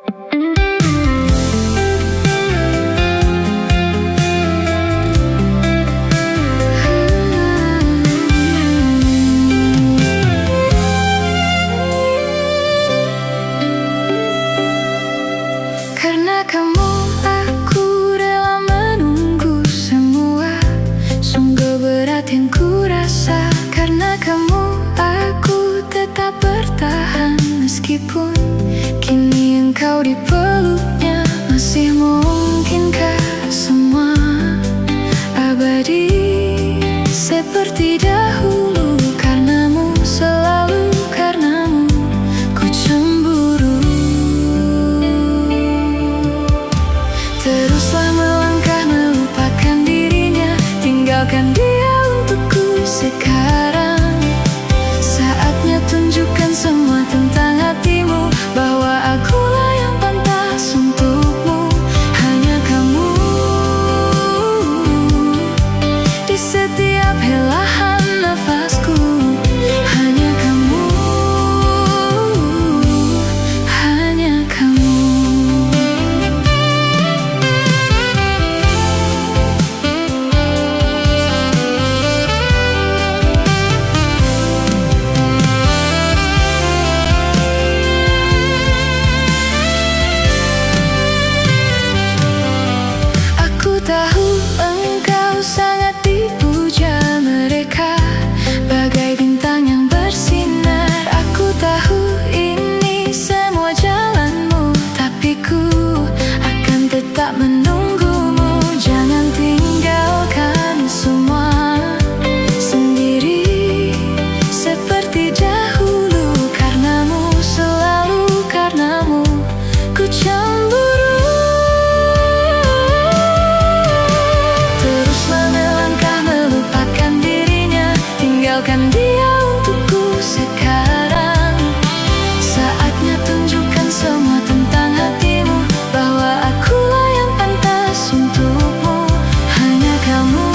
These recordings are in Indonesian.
Karena kamu aku rela menunggu semua. Sungguh berat yang ku rasa. Karena kamu aku tetap bertahan. Meskipun kini engkau di peluknya. Masih mungkinkah semua abadi seperti dahulu? Karenamu, selalu karenamu ku cemburu. Teruslah melangkah melupakan dirinya. Tinggalkan dia untukku sekarang. Saatnya tunjukkan semua tentang hatimu, bahwa akulah yang pantas untukmu. Hanya kamu di setiap helahan nafasku. Hanya kamu, hanya kamu. Aku tahu engkau sangat dipuja mereka, bagai bintang yang bersinar. Aku tahu ini semua jalanmu, tapi ku akan tetap menunggumu. Jangan tinggalkan semua sendiri seperti dahulu. Karenamu, selalu karenamu ku cemburu. Teruslah melangkah melupakan dirinya. Tinggalkan dia untukku sekarang. Saatnya tunjukkan semua tentang hatimu, bahwa akulah yang pantas untukmu. Hanya kamu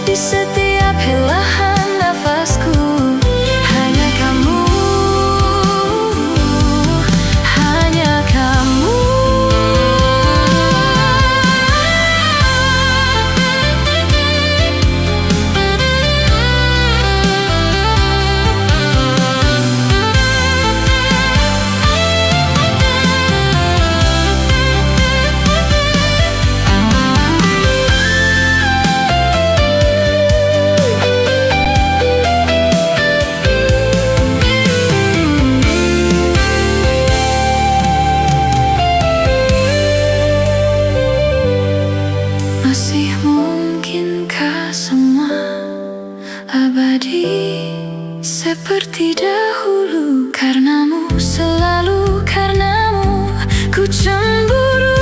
di setiap helahan nafasku. Hanya kamu, hanya kamu. Masih mungkinkah semua abadi seperti dahulu? Karenamu, selalu karenamu ku cemburu.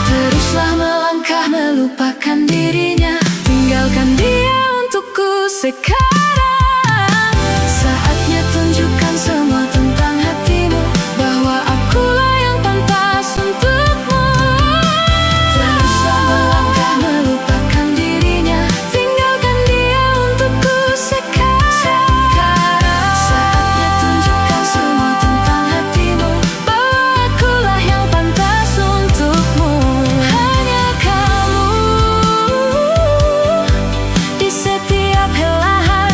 Teruslah melangkah melupakan dirinya. Tinggalkan dia untukku sekarang. Saatnya tunjukkan semua tentang hatimu, bahwa akulah yang pantas untukmu. Teruslah melangkah melupakan dirinya. Tinggalkan dia untukku sekarang. Saatnya tunjukkan semua tentang hatimu, bahwa akulah yang pantas untukmu. Hanya kamu di setiap helahan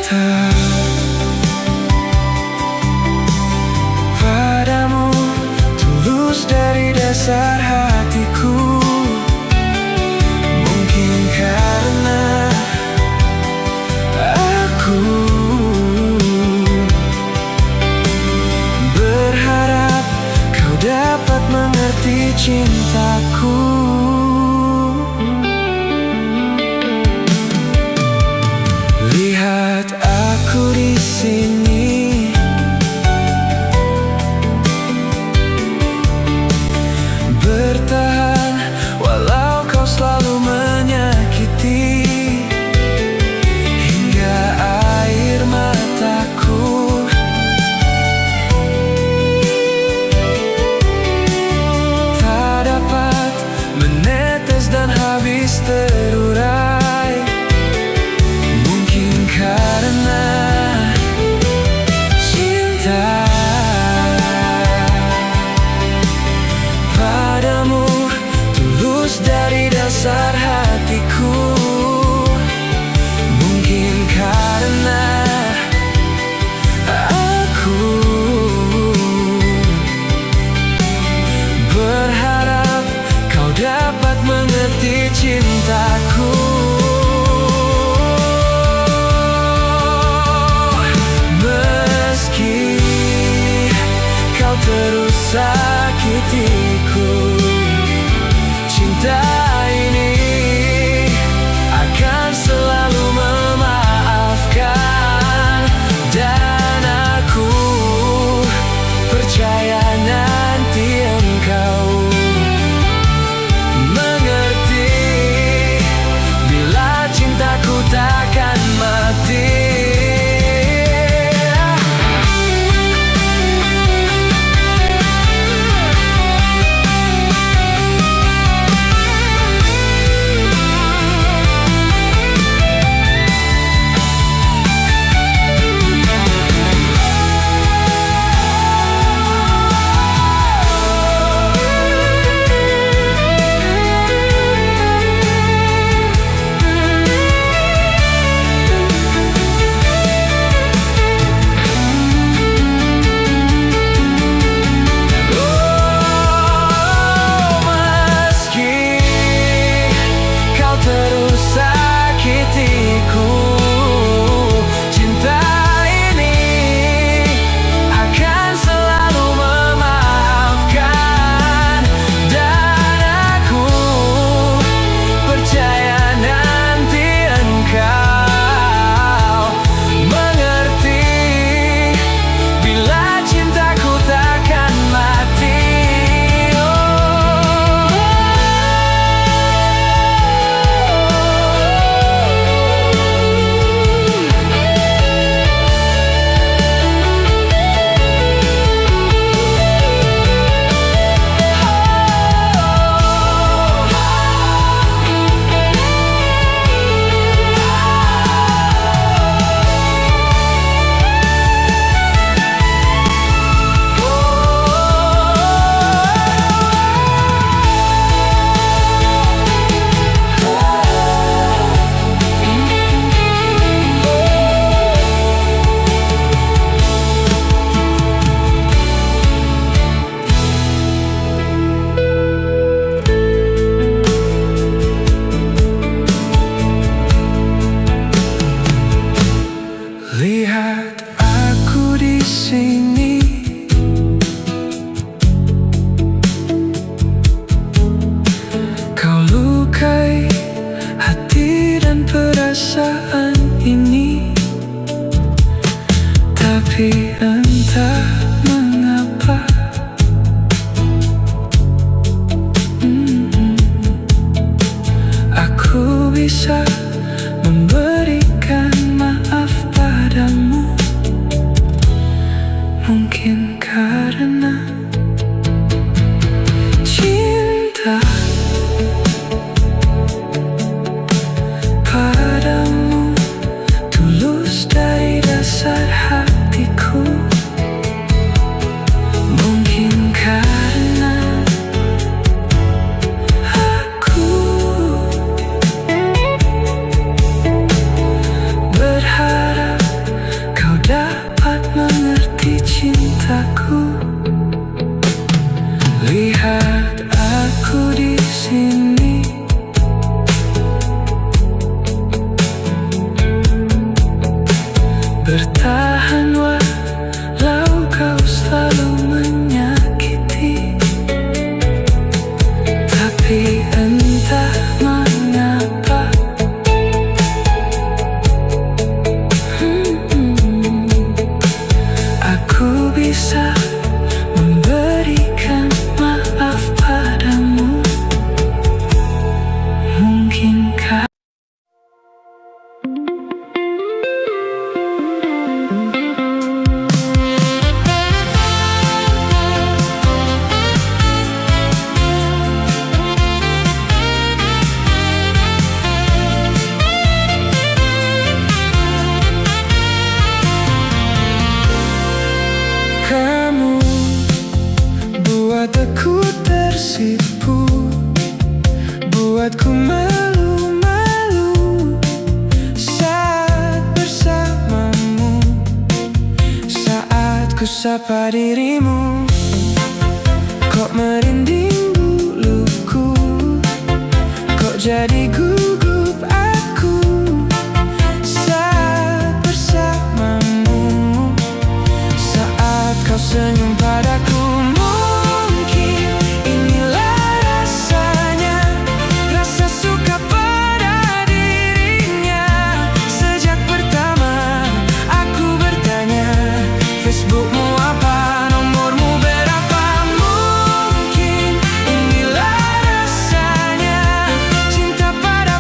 cinta padamu tulus dari dasar hatiku. Mungkin karena aku berharap kau dapat mengerti cintaku. Lihat aku di sini, bertahan walau kau selalu menyakiti, hingga air mataku tak dapat menetes dan habis terurai. Mungkin karena cinta padamu tulus dari dasar hatiku. Mungkin karena aku berharap kau dapat mengerti cintaku. Meski kau terus sakitiku, cinta ini akan selalu memaafkan. Dan aku percaya nanti engkau mengerti bila cintaku takkan mati. Terus sakitiku, cinta ini akan selalu memaafkan. Dan aku percaya nanti engkau mengerti bila cintaku takkan mati. Lihat aku di sini, kau lukai hati dan perasaan ini. Tapi entah mengapa aku bisa memberikan maaf padamu. Mungkin karena cinta padamu tulus dari dasar hatiku. Bertahan walau kau selalu menyakiti, tapi entah mengapa aku bisa memberikan maaf padamu. Mungkinkah kamu buat aku tersipu, buatku malu-malu saat bersamamu. Saat ku sapa dirimu, kok merinding buluku, kok jadi gugup aku saat bersamamu. Saat kau senyum padaku, mungkin inilah rasanya, rasa suka pada dirinya. Sejak pertama aku bertanya, Facebookmu apa, nomormu berapa. Mungkin inilah rasanya, cinta pada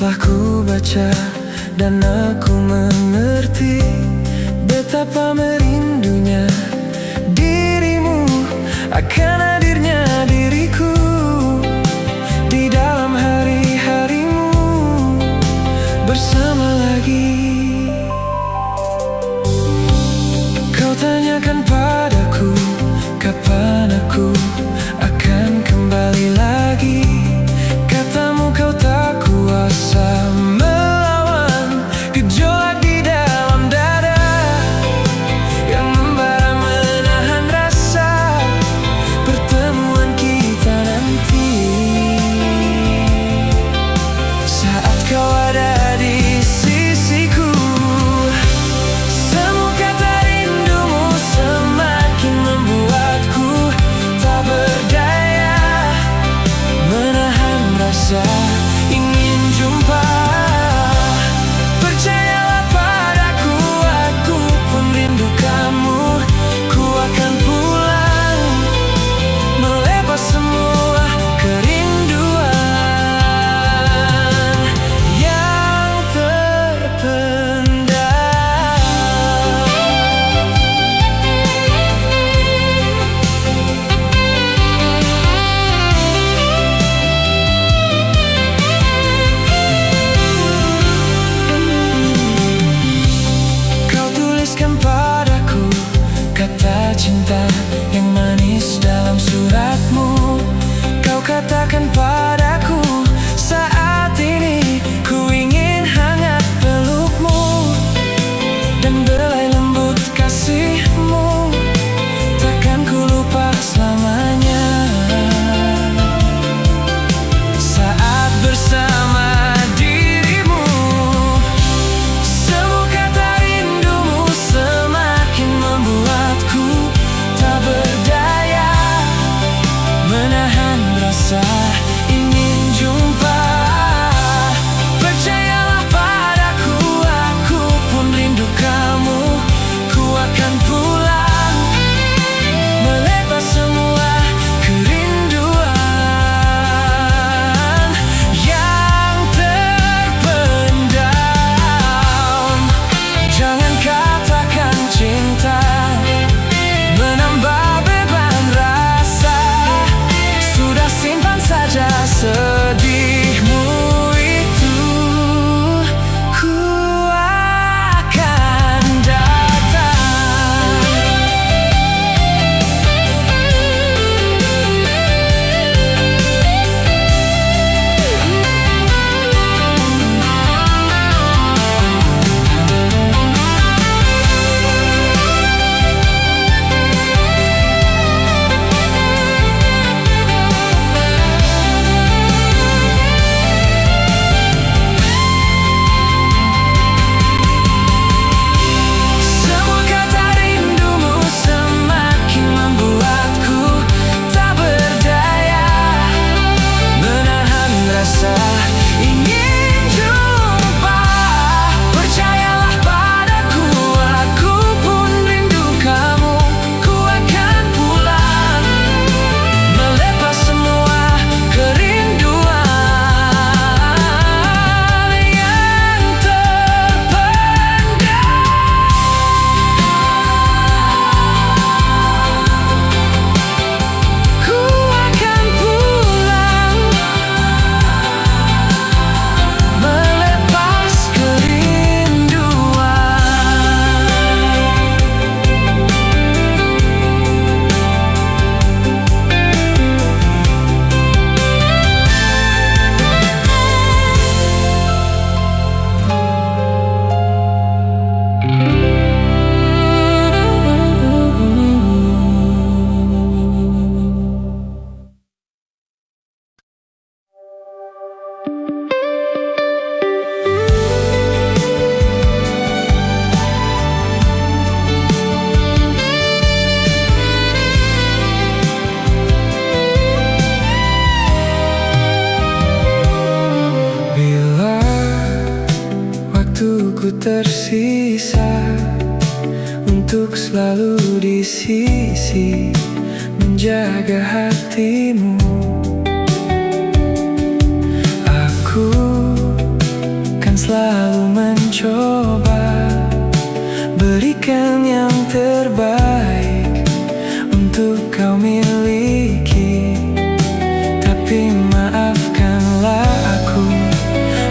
Telah ku baca dan aku mengerti betapa merindunya dirimu, akan hadirnya diriku di dalam hari-harimu bersama lagi. Kau tanyakan padaku kapan aku akan kembali lagi. Katamu kau tak kuasa melawan gejolak di dalam dada yang membara menahan rasa pertemuan kita nanti. Saat kau ada di sisiku, semua kata rindumu semakin membuatku tak berdaya menahan rasa ingin jumpa. Percayalah padaku, aku pun rindu kamu. Ku akan pulang melepas semua kerinduan yang terpendam. Kau tuliskan padaku kata cinta yang manis dalam suratmu. Kau katakan padaku saat ini ku ingin hangat pelukmu dan belai lembut kasihmu takkan ku lupa selamanya. Saat bersama dirimu, semua kata rindumu semakin membuatku tak berdaya menahan rasa ingin jumpa. Percayalah padaku, aku pun rindu kamu. Ku akan pulang melepas semua kerinduan yang terpendam. Jangan katakan cinta menambah beban rasa. Sudah simpan saja sedihmu itu. Ku akan datang. Semua kata rindumu semakin membuatku tak berdaya menahan rasa ingin jumpa. Percayalah padaku, aku pun rindu kamu. Ku akan pulang melepas semua kerinduan yang terpendam. Ku akan pulang melepas bila waktuku tersisa untuk selalu di sisi menjaga hatimu. Aku berikan yang terbaik untuk kau miliki. Tapi maafkanlah aku,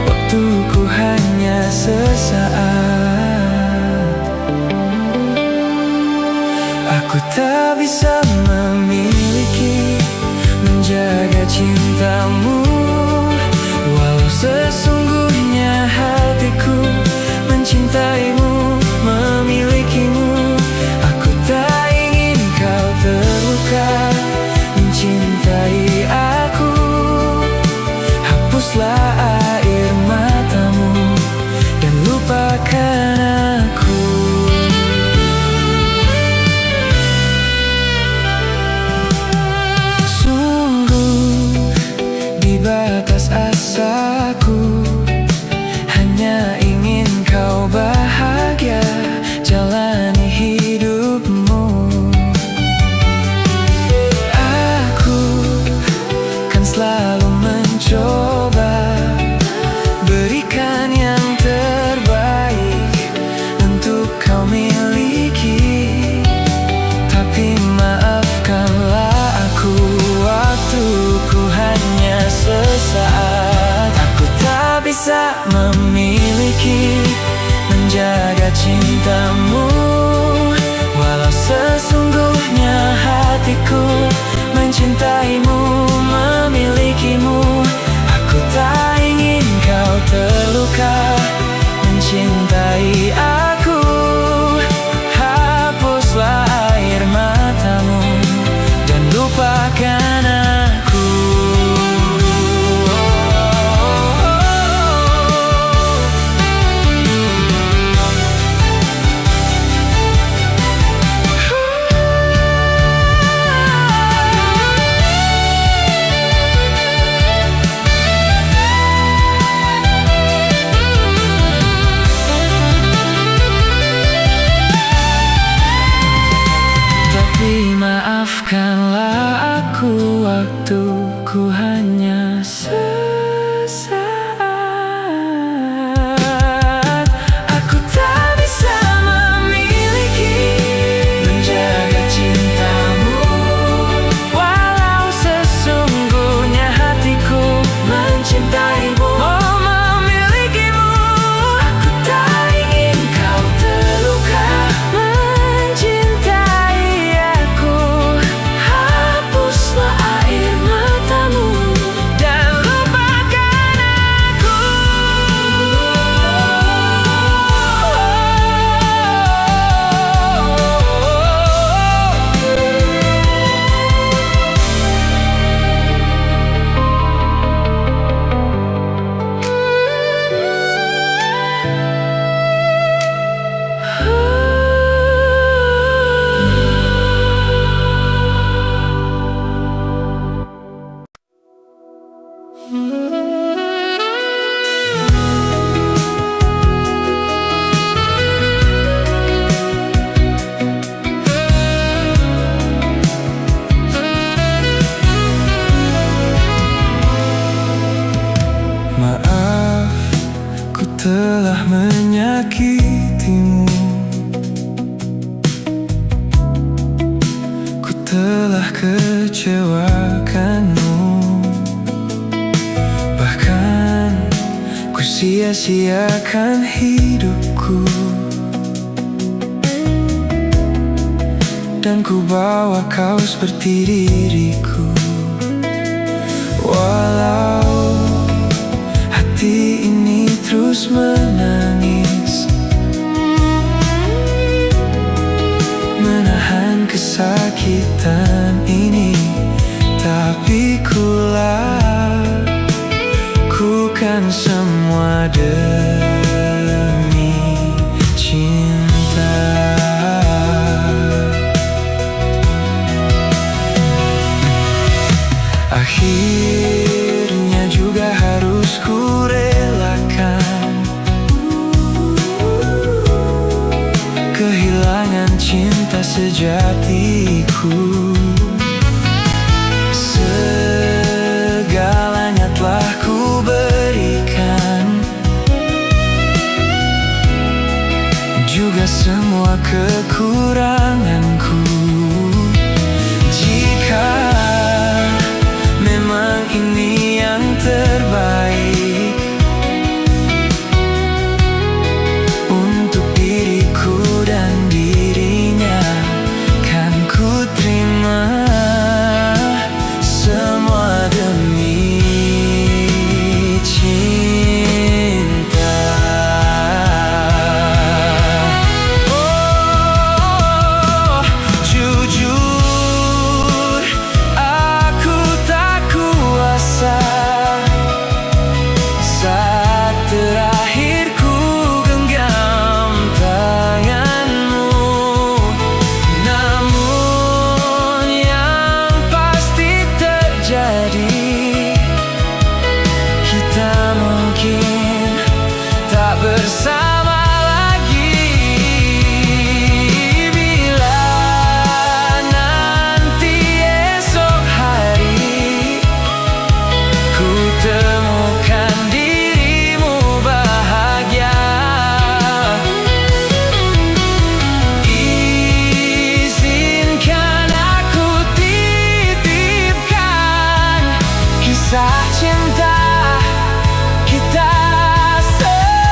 waktuku hanya sesaat. Aku tak bisa memiliki, menjaga cintamu, walau sesungguhnya hatiku mencintaimu, memilikimu. Aku tak ingin kau terluka, mencintai aku. Hapuslah air matamu dan lupakan aku. Batas asaku hanya ingin kau bahagia, jalani hidupmu. Aku kan selalu mencoba berikan yang terbaik untuk kau miliki. Tapi maafkanlah aku, waktuku hanya sesaat. Aku tak bisa memiliki, menjaga cintamu, walau sesungguhnya hatiku mencintaimu, memilikimu. Aku tak ingin kau terluka, mencintai aku. Hapuslah air matamu dan lupakan aku. Maafkanlah aku, waktuku hanya sesaat. Aku tak bisa memiliki, menjaga cintamu, walau sesungguhnya hatiku mencintaimu, memilikimu. Aku tak ingin kau terluka, mencintai aku. Hapuslah air matamu dan lupakan aku. Maaf, ku telah menyakitimu. Ku telah kecewakanmu. Bahkan ku sia-siakan hidupku, dan ku bawa kau seperti diriku. Walau hati ini terus menangis, menahan kesakitan ini, tapi ku lakukan semua demi cinta. Akhirnya juga harus ku relakan kehilangan cinta sejatiku. Segalanya telah ku berikan, juga semua kekuranganku. Jika memang ini yang terbaik untuk diriku dan dirinya, kan ku terima semua demi cinta. Oh, jujur aku tak kuasa saat terakhir ku genggam tanganmu. Namun yang pasti terjadi, kita mungkin tak bersama lagi. Bila nanti esok hari ku temukan dirimu bahagia, izinkan aku titipkan kisah cinta kita selamanya.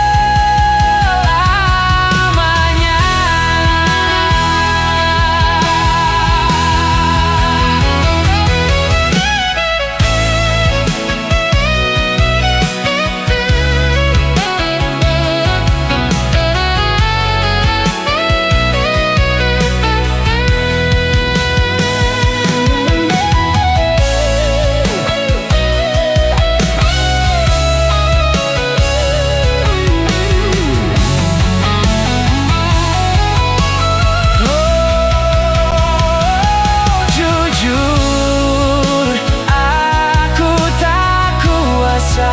Jujur aku tak kuasa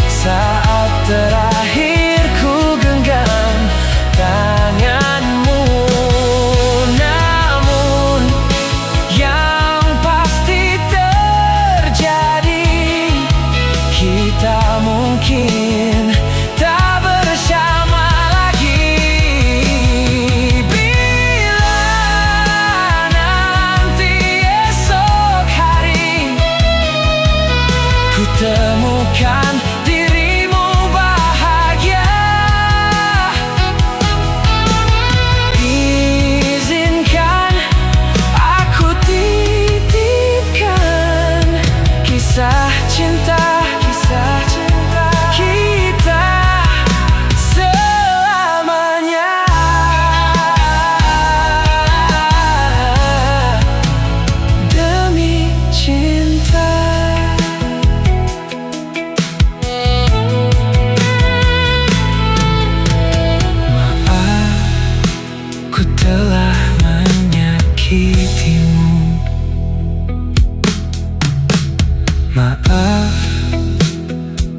saat terakhir ku genggam tanganmu. Namun yang pasti terjadi, kita mungkin tak bersama lagi. Bila nanti esok hari ku temukan dirimu bahagia, izinkan aku titipkan kisah cinta kita selamanya. Demi cinta. Maaf, ku telah menyakitimu. Maaf,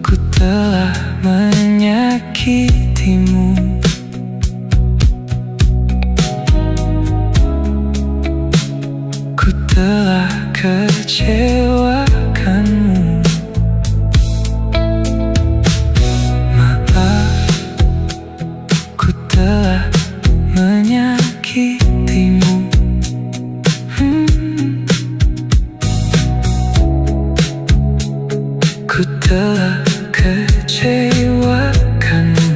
ku telah menyakitimu. Ku telah kecewakanmu. Maaf, ku telah menyakitimu. Ku telah kecewakanmu.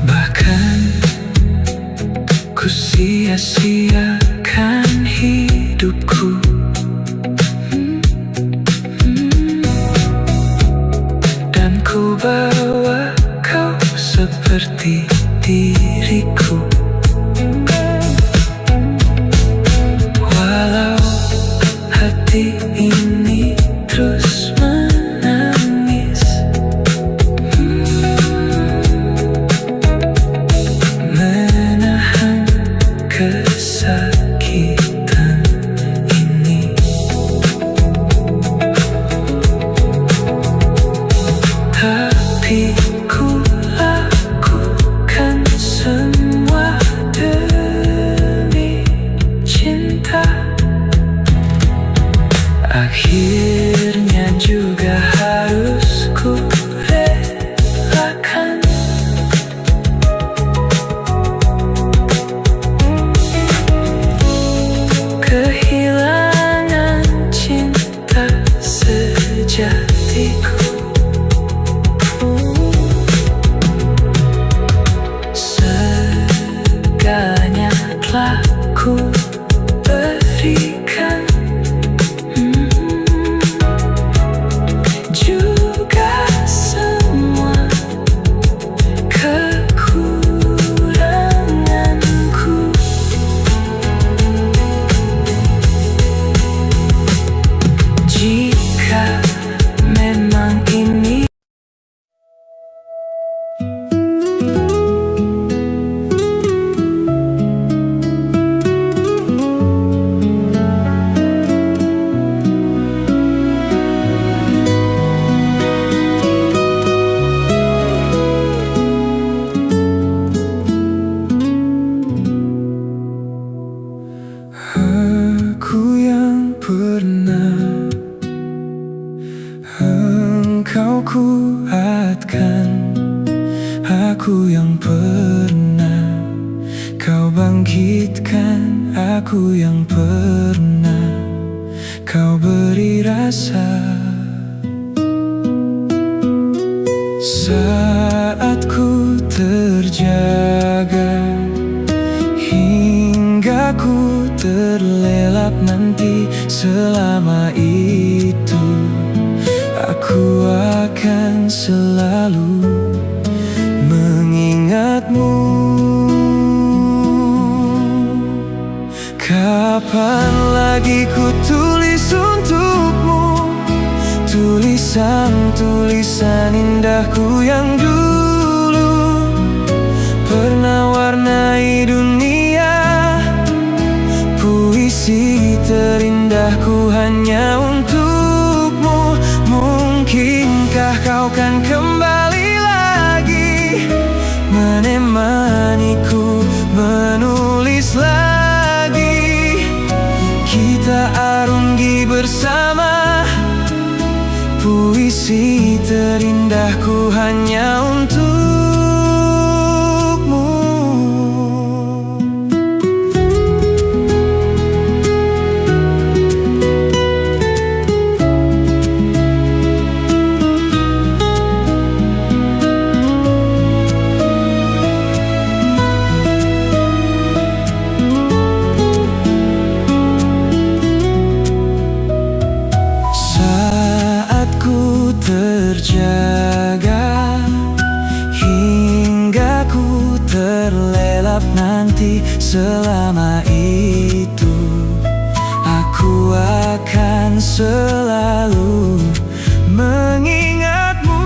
Bahkan ku sia-siakan hidupku. Dan ku bawa kau seperti diriku. Walau hati ini terus menangis, menahan kesakitan ini. Tapi ku lakukan semua demi cinta. Akhirnya juga harus ku relakan. Aku yang pernah engkau kuatkan, aku yang pernah kau bangkitkan, aku yang pernah kau beri rasa. Saat ku terjaga hingga ku terlelap nanti, selama itu aku akan selalu mengingatmu. Kapan lagi ku tulis untukmu tulisan-tulisan indahku yang dulu pernah warnai dunia. Puisi terindahku hanya untukmu. Mungkinkah kau kan kembali lagi menemaniku menulis lagi, kita arungi bersama. Puisi terindahku hanya untukmu. Terjaga hingga ku terlelap nanti, selama itu aku akan selalu mengingatmu.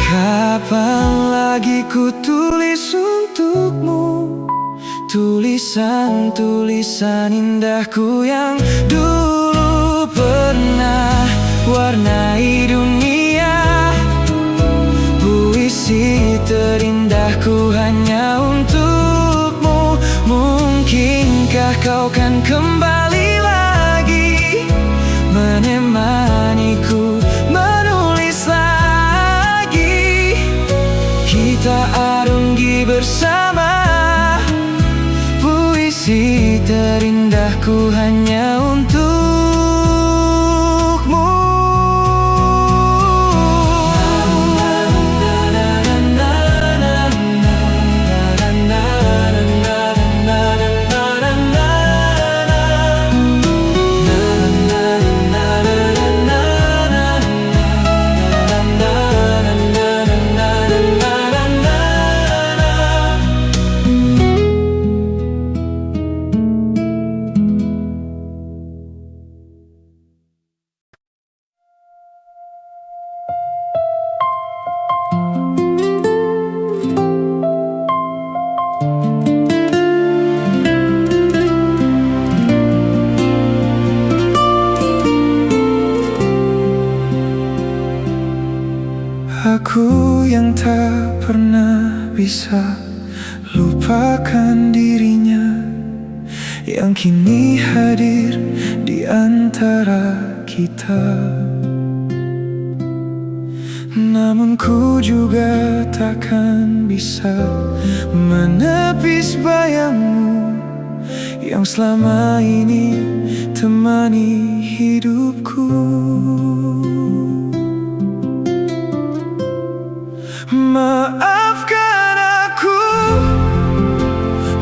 Kapan lagi ku tulis untukmu tulisan-tulisan indahku yang dulu pernah warnai dunia. Puisi terindahku hanya untukmu. Mungkinkah kau kan kembali lagi menemaniku menulis lagi, kita arungi bersama. Puisi terindahku hanya untukmu. Aku yang tak pernah bisa lupakan dirinya, yang kini hadir di antara kita. Namun ku juga takkan bisa menepis bayangmu yang selama ini temani hidupku. Maafkan aku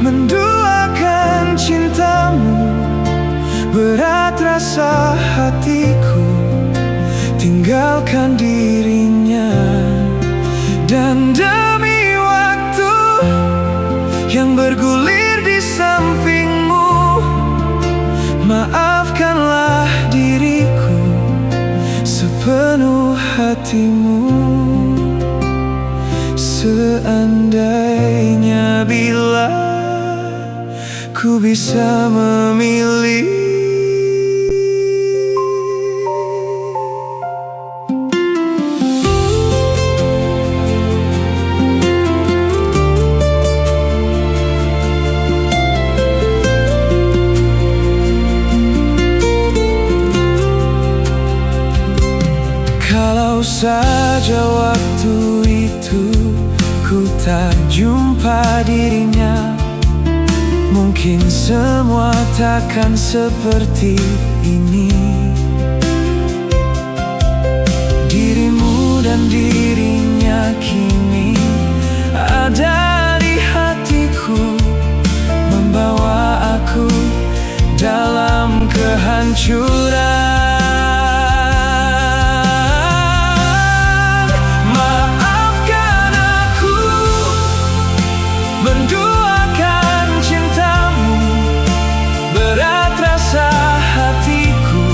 menduakan cintamu, berat rasa hatiku tinggalkan dirinya. Dan demi waktu yang bergulir di sampingmu, maafkanlah diriku sepenuh hatimu. Seandainya bila ku bisa memilih, kalau saja waktu itu ku tak jumpa dirinya, mungkin semua takkan seperti ini. Dirimu dan dirinya kini ada di hatiku, membawa aku dalam kehancuran. Maafkan aku menduakan cintamu, berat rasa hatiku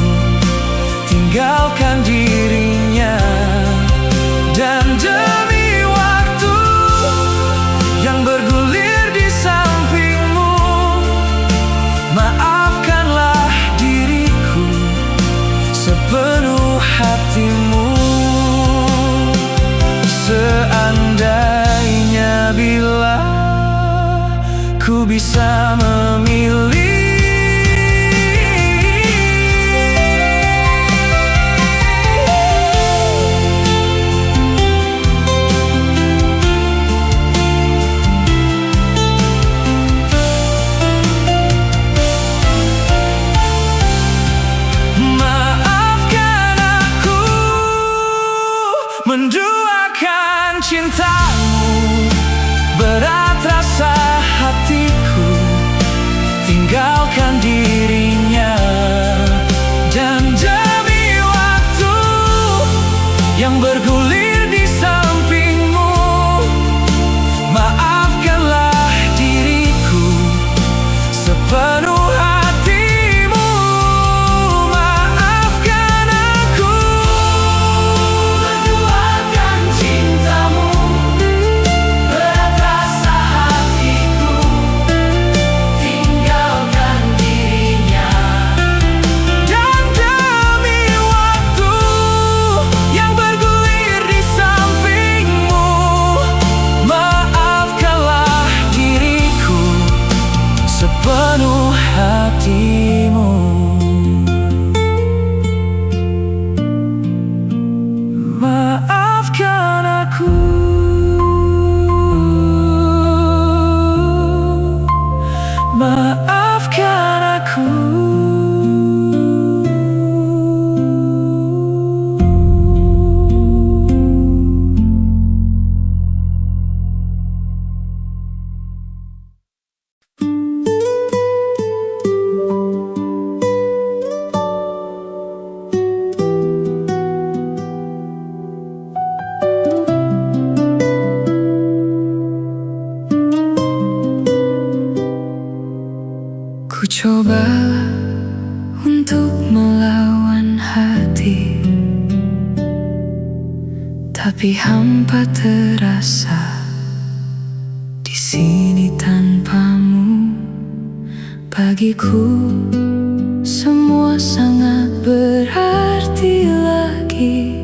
tinggalkan dirinya. Dan demi waktu yang bergulir di sampingmu, maafkanlah diriku sepenuh hatimu. Seandainya bila ku bisa memilih, maafkan aku menduakan cintamu, berat rasa hatiku tinggalkan dirinya. Dan demi waktu yang bergulir di sampingmu, maafkanlah diriku sepenuh hatimu. Maafkan aku menduakan cintamu, berat rasa hatiku tinggalkan dirinya. Dan demi waktu yang bergulir di sampingmu, maafkanlah diriku sepenuh hatimu. Maafkan aku, maafkan aku. Ku coba untuk melawan hati, tapi hampa terasa di sini tanpamu. Bagiku semua sangat berarti lagi.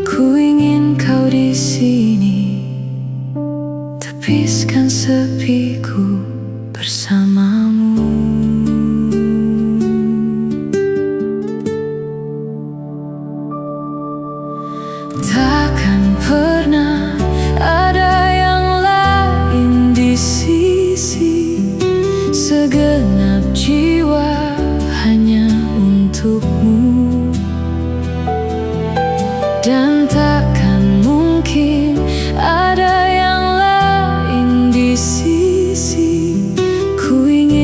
Ku ingin kau di sini, tepiskan sepiku bersamamu. Takkan pernah ada yang lain di sisi, segenap jiwa hanya untukmu. Dan takkan mungkin ada yang lain di sisi. Ku ingin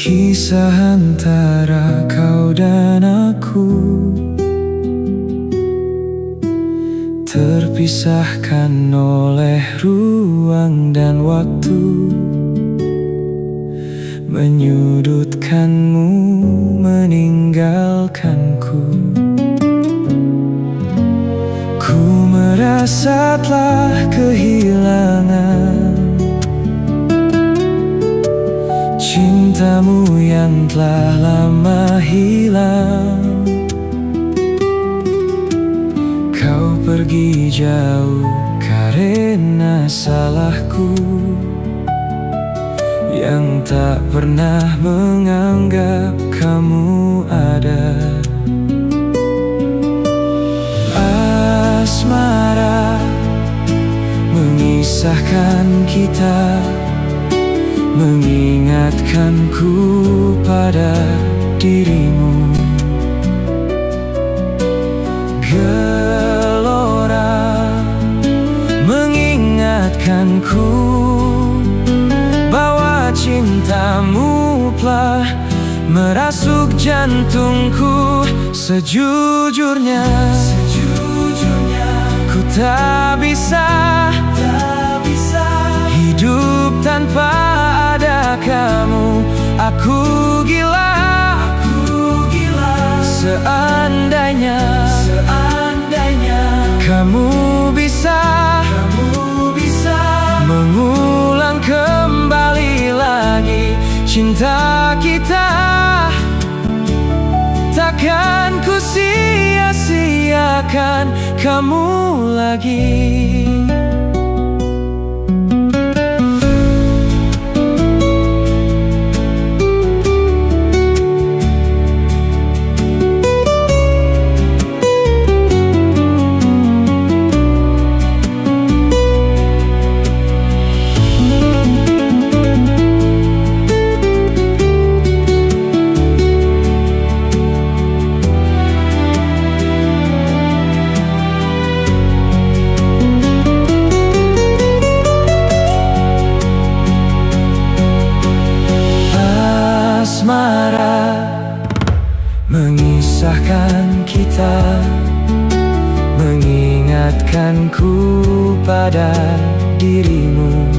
Kisah antara kau dan aku terpisahkan oleh ruang dan waktu, menyudutkanmu, meninggalkanku. Ku merasa telah kehilangan cintamu yang telah lama hilang. Kau pergi jauh karena salahku yang tak pernah menganggap kamu ada. Asmara mengisahkan kita, mengingatkanku pada dirimu. Gelora mengingatkanku bahwa cintamu telah merasuk jantungku. Sejujurnya ku tak bisa hidup tanpa ada kamu. Aku gila seandainya kamu bisa mengulang kembali lagi cinta kita. Takkan ku sia-siakan kamu lagi. Asmara mengisahkan kita, mengingatkanku pada dirimu.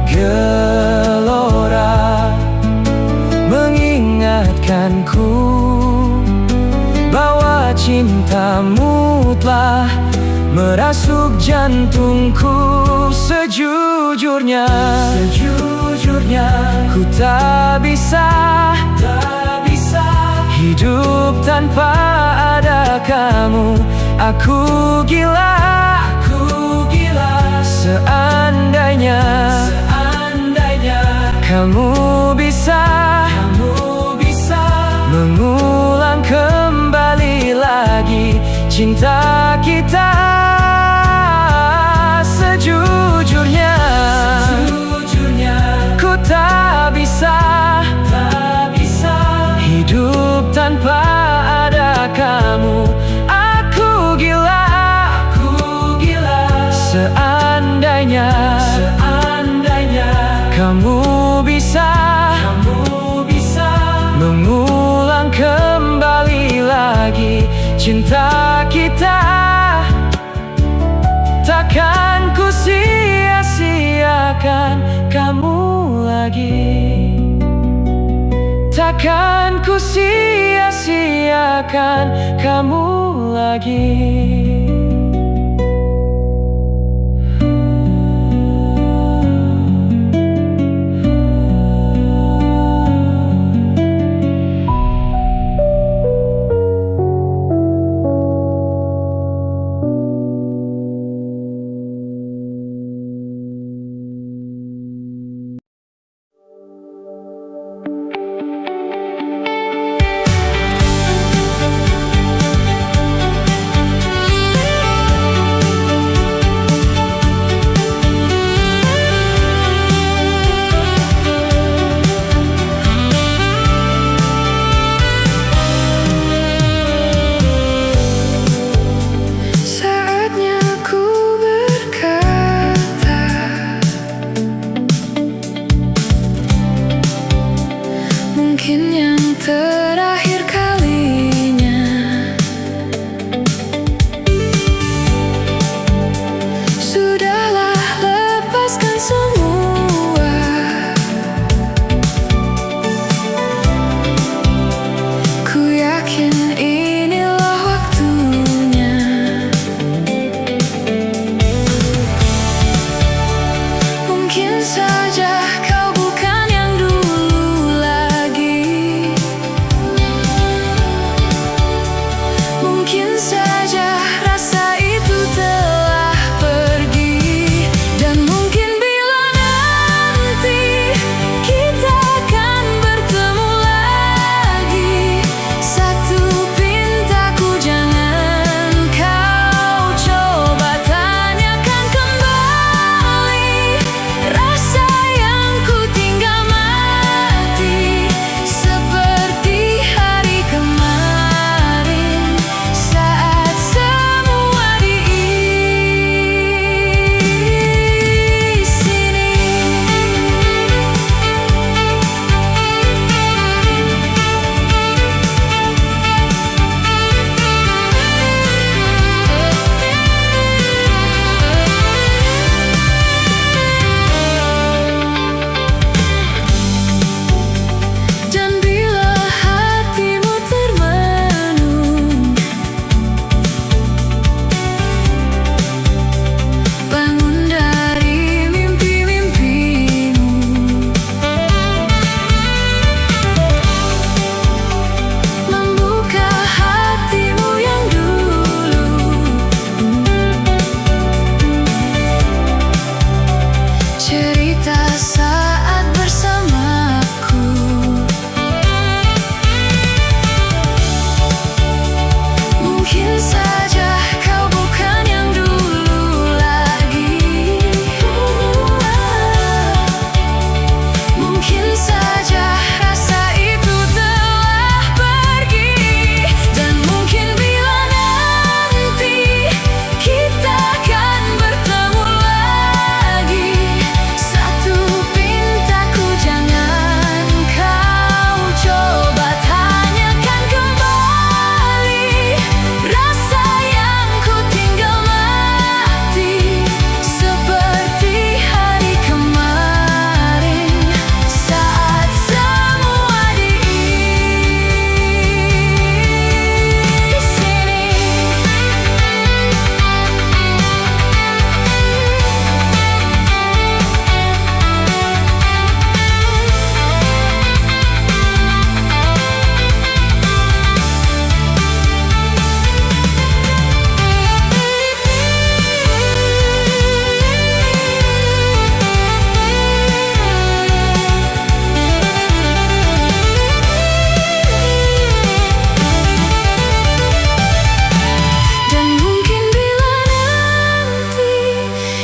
Gelora mengingatkanku bahwa cintamu telah merasuk jantungku. Sejujurnya ku tak bisa hidup tanpa ada kamu. Aku gila seandainya kamu bisa mengulang kembali lagi cinta kita. Sejujurnya ku tak bisa hidup tanpa ada kamu. Aku gila seandainya kamu bisa mengulang kembali lagi cinta kita. Takkan ku sia-siakan kamu lagi. Takkan ku sia-siakan kamu lagi. mungkin yang terakhir kalinya. Sudahlah, lepaskan semua. Ku yakin inilah waktunya. Mungkin saja kau bukan yang dulu lagi. Mungkin saja rasa itu telah pergi. Dan mungkin bila nanti kita akan bertemu lagi, satu pintaku jangan kau coba tanyakan kembali. Rasa yang ku tinggal mati seperti hari kemarin, saat semua di sini. Dan bila hatimu termenung, bangun dari mimpi-mimpimu. Membuka hatimu yang dulu. Cerita saat bersamaku. Mungkin saja kau bukan yang dulu lagi. Mungkin saja rasa itu telah pergi. Dan mungkin bila nanti kita akan bertemu lagi, satu pintaku jangan kau coba tanyakan kembali. Rasa yang ku tinggal mati seperti hari kemarin, saat semua di sini. Dan mungkin bila nanti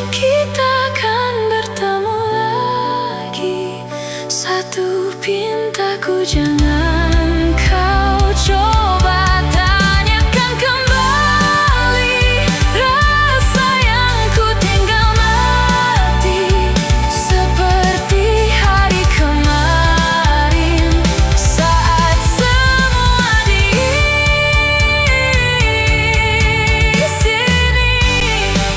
kita akan bertemu lagi, satu pintaku jangan kau coba tanyakan kembali. Rasa yang ku tinggal mati seperti hari kemarin, saat semua di sini.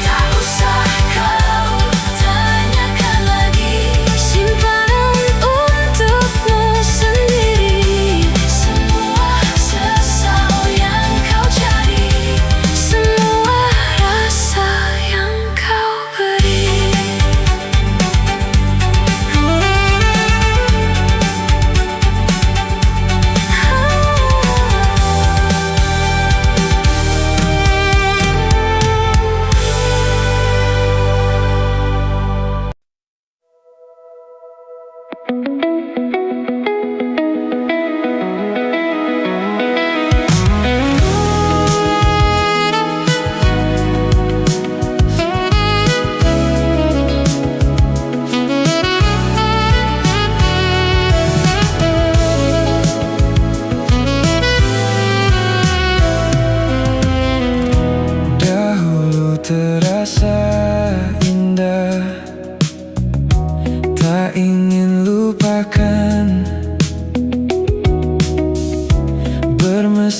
Tak usah kau tanyakan lagi, simpanan untukmu sendiri. Semua sesal yang kau cari, semua rasa yang kau beri.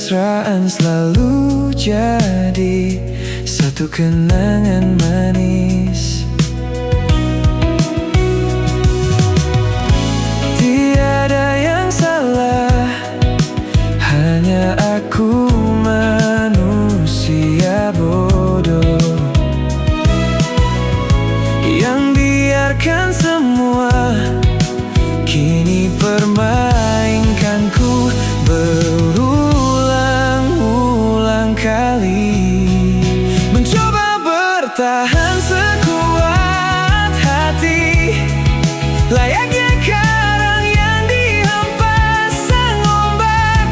kemesraan selalu jadi satu kenangan manis. Tiada yang salah, hanya aku manusia bodoh yang biarkan semua kini permainkanku berulang-ulang kali. Mencoba bertahan sekuat hati, layaknya karang yang dihempas sang ombak.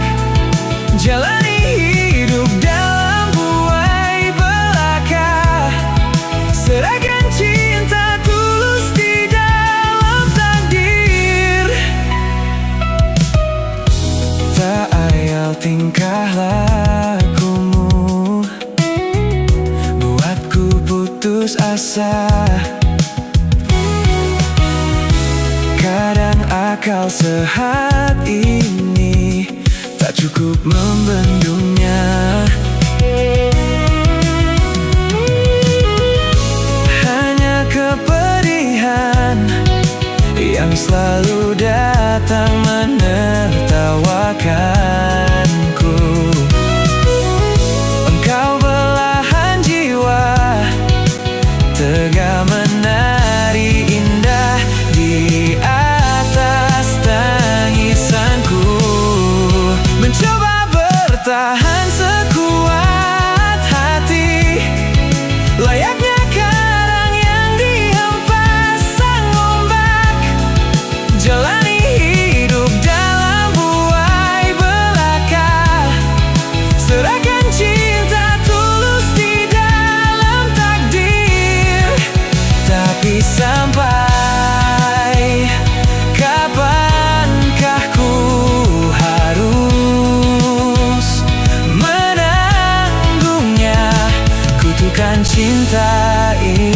Jalani hidup dalam buai belaka, serahkan cinta tulus di dalam takdir. Tak ayal tingkah lakumu buatku putus asa. Kadang akal sehat ini tak cukup membendungnya. Hanya kepedihan yang selalu datang menertawakanku. Engkau belahan jiwa, tega menari indah di atas tangisanku. Mencoba bertahan sekuat hati, layaknya karang yang dihempas sang ombak. Jalani hidup dalam buai belaka, serahkan cinta tulus di dalam takdir. Tapi sampai kapankah ku harus menanggungnya kutukan cinta ini?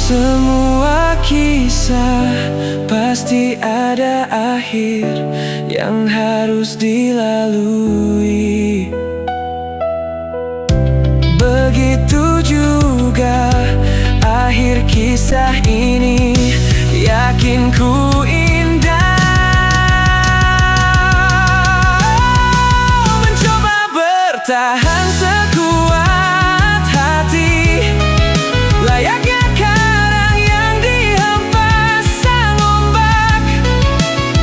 Semua kisah pasti ada akhir yang harus dilalui. Begitu juga akhir kisah ini, yakin ku indah. Mencoba bertahan sekuat hati, layaknya karang yang dihempas sang ombak.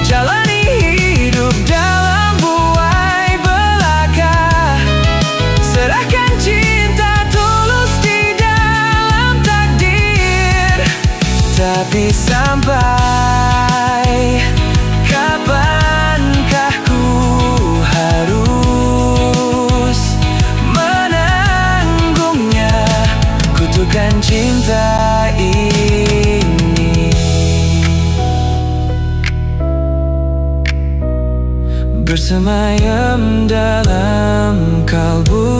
Jalani hidup dalam buai belaka, serahkan cinta tulus di dalam takdir. Tapi sampai kapankah ku harus menanggungnya kutukan cinta ini? Bersemayam dalam kalbu